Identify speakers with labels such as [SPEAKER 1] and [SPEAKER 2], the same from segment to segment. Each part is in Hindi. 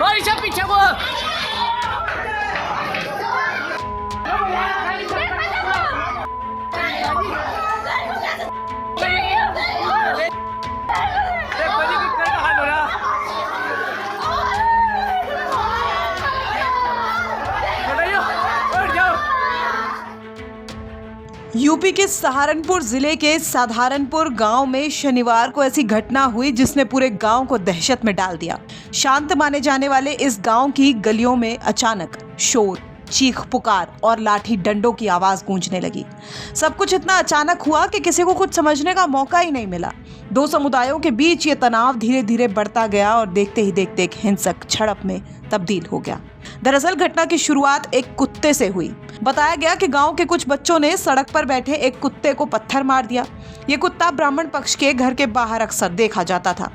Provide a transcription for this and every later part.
[SPEAKER 1] थोड़ी सा पीछे वो
[SPEAKER 2] यूपी के सहारनपुर जिले के साधारनपुर गांव में शनिवार को ऐसी घटना हुई जिसने पूरे गांव को दहशत में डाल दिया। शांत माने जाने वाले इस गांव की गलियों में अचानक शोर, चीख पुकार और लाठी डंडों की आवाज गूंजने लगी। सब कुछ इतना अचानक हुआ कि किसी को कुछ समझने का मौका ही नहीं मिला। दो समुदायों के बीच ये तनाव धीरे धीरे बढ़ता गया और देखते ही देखते एक हिंसक झड़प में तब्दील हो गया। दरअसल घटना की शुरुआत एक कुत्ते से हुई। बताया गया कि गांव के कुछ बच्चों ने सड़क पर बैठे एक कुत्ते को पत्थर मार दिया। ये कुत्ता ब्राह्मण पक्ष के घर के बाहर अक्सर देखा जाता था।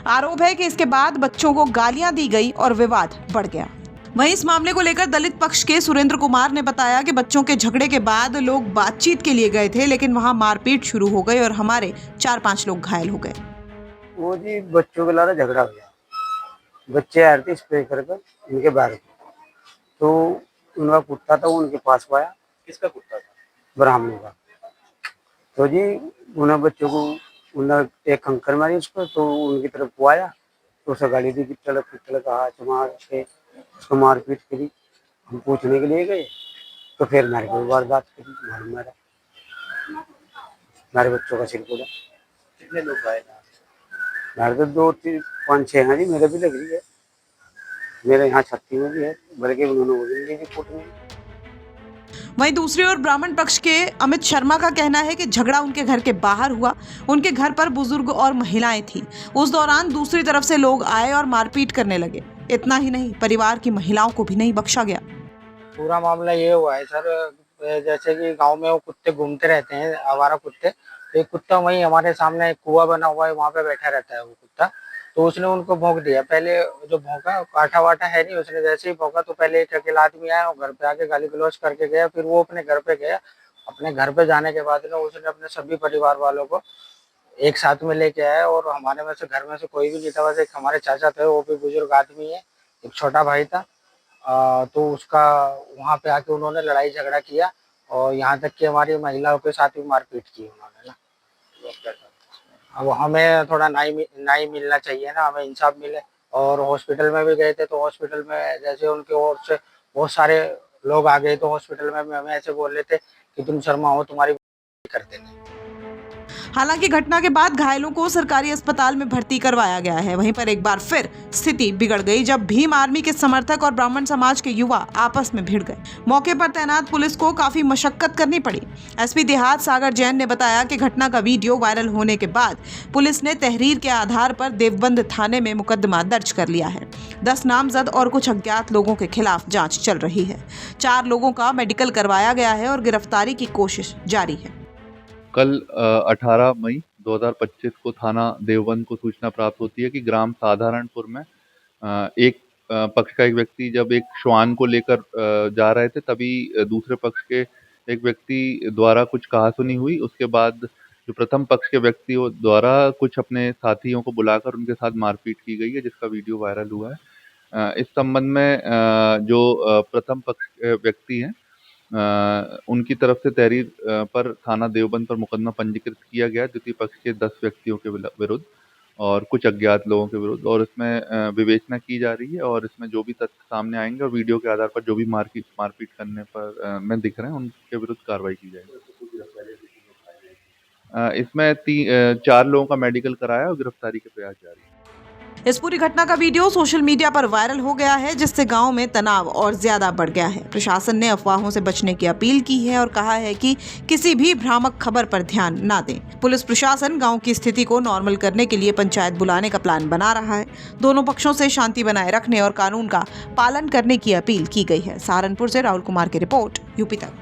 [SPEAKER 2] आरोप है कि इसके बाद बच्चों को गालियां दी गई और विवाद बढ़ गया। वहीं इस मामले को लेकर दलित पक्ष के सुरेंद्र कुमार ने बताया कि बच्चों के झगड़े के बाद लोग बातचीत के लिए गए थे, लेकिन वहां मारपीट शुरू हो गई और हमारे 4-5 लोग घायल हो गए।
[SPEAKER 3] वो जी बच्चों के लारा झगड़ा हो गया। बच्चे आ रहे थे स्प्रे कर इनके बाहर को, तो उनका कुत्ता था वो उनके पास पाया।
[SPEAKER 4] किसका कुत्ता था?
[SPEAKER 3] ब्राह्मणों का। तो जी उन्हें बच्चों को उन्हें एक कंकर मारी उसको, तो उनकी तरफ को आया तो उसे गाली दी, पिटल का हाथ मार के उसको मारपीट करी। हम पूछने के लिए गए तो फिर मेरे को वारदात करी, मारा मेरे बच्चों का सिर फोड़ा।
[SPEAKER 4] कितने लोग आए?
[SPEAKER 3] मेरे तो 2-3-5-6 हैं जी, मेरे भी लग रही है, मेरे यहाँ छत्ती में भी है, बल्कि उन्होंने वो भी ली रिपोर्ट में।
[SPEAKER 2] वहीं दूसरी ओर ब्राह्मण पक्ष के अमित शर्मा का कहना है कि झगड़ा उनके घर के बाहर हुआ। उनके घर पर बुजुर्ग और महिलाएं थी। उस दौरान दूसरी तरफ से लोग आए और मारपीट करने लगे। इतना ही नहीं, परिवार की महिलाओं को भी नहीं बख्शा गया।
[SPEAKER 5] पूरा मामला ये हुआ है सर, जैसे कि गांव में वो कुत्ते घूमते रहते हैं, आवारा कुत्ते। तो एक कुत्ता वहीं हमारे सामने एक कुआं बना हुआ है, वहाँ पे बैठा रहता है वो कुत्ता। तो उसने उनको भौंक दिया। पहले जो भौंका, काटा वाटा है नहीं, उसने जैसे ही भौंका तो पहले एक अकेला आदमी आया और घर पे आके गाली गलौज करके गया। फिर वो अपने घर पे गया। अपने घर पे जाने के बाद ना उसने अपने सभी परिवार वालों को एक साथ में लेके आया और हमारे में से घर में से कोई भी नहीं था, बस एक हमारे चाचा थे, वो भी बुजुर्ग आदमी है, एक छोटा भाई था। तो उसका वहाँ पे आके उन्होंने लड़ाई झगड़ा किया और यहाँ तक कि हमारी महिलाओं के साथ भी मारपीट की उन्होंने ना। अब हमें थोड़ा न्याय मिलना चाहिए ना, हमें इंसाफ मिले। और हॉस्पिटल में भी गए थे तो हॉस्पिटल में जैसे उनके ओर से बहुत सारे लोग आ गए तो हॉस्पिटल में हमें ऐसे बोल रहे थे कि तुम शर्मा हो, तुम्हारी करते नहीं।
[SPEAKER 2] हालांकि घटना के बाद घायलों को सरकारी अस्पताल में भर्ती करवाया गया है। वहीं पर एक बार फिर स्थिति बिगड़ गई जब भीम आर्मी के समर्थक और ब्राह्मण समाज के युवा आपस में भिड़ गए। मौके पर तैनात पुलिस को काफी मशक्कत करनी पड़ी। एसपी देहात सागर जैन ने बताया कि घटना का वीडियो वायरल होने के बाद पुलिस ने तहरीर के आधार पर देवबंद थाने में मुकदमा दर्ज कर लिया है। 10 नामजद और कुछ अज्ञात लोगों के खिलाफ जाँच चल रही है। 4 लोगों का मेडिकल करवाया गया है और गिरफ्तारी की कोशिश जारी है।
[SPEAKER 6] कल 18 मई 2025 को थाना देवबंद को सूचना प्राप्त होती है कि ग्राम साधारणपुर में एक पक्ष का एक व्यक्ति जब एक श्वान को लेकर जा रहे थे, तभी दूसरे पक्ष के एक व्यक्ति द्वारा कुछ कहासुनी हुई। उसके बाद जो प्रथम पक्ष के व्यक्तियों द्वारा कुछ अपने साथियों को बुलाकर उनके साथ मारपीट की गई है, जिसका वीडियो वायरल हुआ है। इस संबंध में जो प्रथम पक्ष व्यक्ति हैं उनकी तरफ से तहरीर पर थाना देवबंद पर मुकदमा पंजीकृत किया गया द्वितीय पक्ष के 10 व्यक्तियों के विरुद्ध और कुछ अज्ञात लोगों के विरुद्ध, और इसमें विवेचना की जा रही है और इसमें जो भी तथ्य सामने आएंगे और वीडियो के आधार पर जो भी मारपीट करने पर में दिख रहे हैं उनके विरुद्ध कार्रवाई की जाएगी। इसमें 4 लोगों का मेडिकल कराया और गिरफ्तारी के प्रयास जारी है।
[SPEAKER 2] इस पूरी घटना का वीडियो सोशल मीडिया पर वायरल हो गया है, जिससे गांव में तनाव और ज्यादा बढ़ गया है। प्रशासन ने अफवाहों से बचने की अपील की है और कहा है कि किसी भी भ्रामक खबर पर ध्यान ना दें। पुलिस प्रशासन गांव की स्थिति को नॉर्मल करने के लिए पंचायत बुलाने का प्लान बना रहा है। दोनों पक्षों से शांति बनाए रखने और कानून का पालन करने की अपील की गई है। सहारनपुर से राहुल कुमार की रिपोर्ट, यूपी तक।